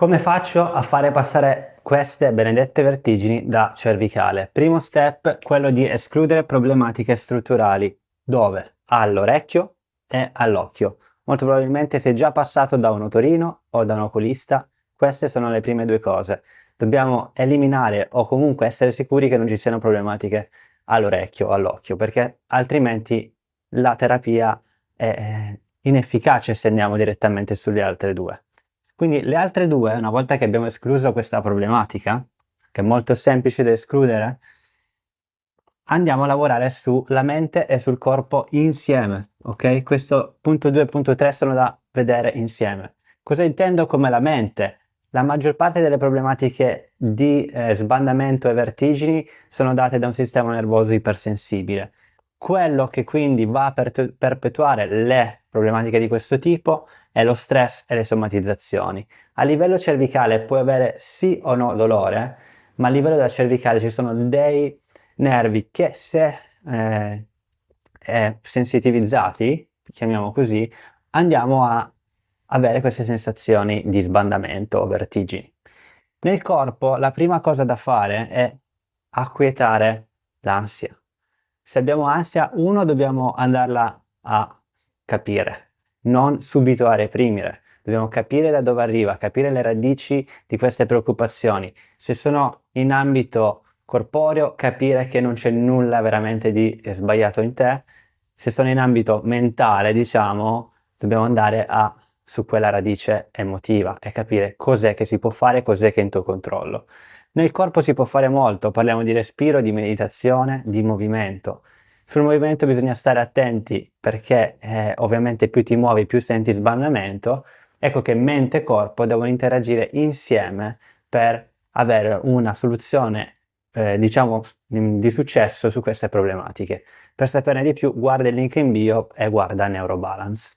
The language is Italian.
Come faccio a fare passare queste benedette vertigini da cervicale? Primo step, quello di escludere problematiche strutturali. Dove? All'orecchio e all'occhio. Molto probabilmente sei già passato da un otorino o da un oculista. Queste sono le prime due cose. Dobbiamo eliminare o comunque essere sicuri che non ci siano problematiche all'orecchio o all'occhio, perché altrimenti la terapia è inefficace se andiamo direttamente sulle altre due. Quindi le altre due, una volta che abbiamo escluso questa problematica, che è molto semplice da escludere, andiamo a lavorare sulla mente e sul corpo insieme, ok? Questo punto 2 e punto 3 sono da vedere insieme. Cosa intendo come la mente? La maggior parte delle problematiche di sbandamento e vertigini sono date da un sistema nervoso ipersensibile. Quello che quindi va a perpetuare le problematiche di questo tipo è lo stress e le somatizzazioni. A livello cervicale puoi avere sì o no dolore, ma a livello della cervicale ci sono dei nervi che se sensitivizzati, chiamiamo così, andiamo a avere queste sensazioni di sbandamento o vertigini. Nel corpo la prima cosa da fare è acquietare l'ansia. Se abbiamo ansia, dobbiamo andarla a capire, non subito a reprimere. Dobbiamo capire da dove arriva, capire le radici di queste preoccupazioni. Se sono in ambito corporeo, capire che non c'è nulla veramente di sbagliato in te. Se sono in ambito mentale, diciamo, dobbiamo andare su quella radice emotiva e capire cos'è che si può fare, cos'è che è in tuo controllo. Nel corpo si può fare molto, parliamo di respiro, di meditazione, di movimento. Sul movimento bisogna stare attenti perché ovviamente più ti muovi più senti sbandamento. Ecco che mente e corpo devono interagire insieme per avere una soluzione diciamo di successo su queste problematiche. Per saperne di più guarda il link in bio e guarda Neurobalance.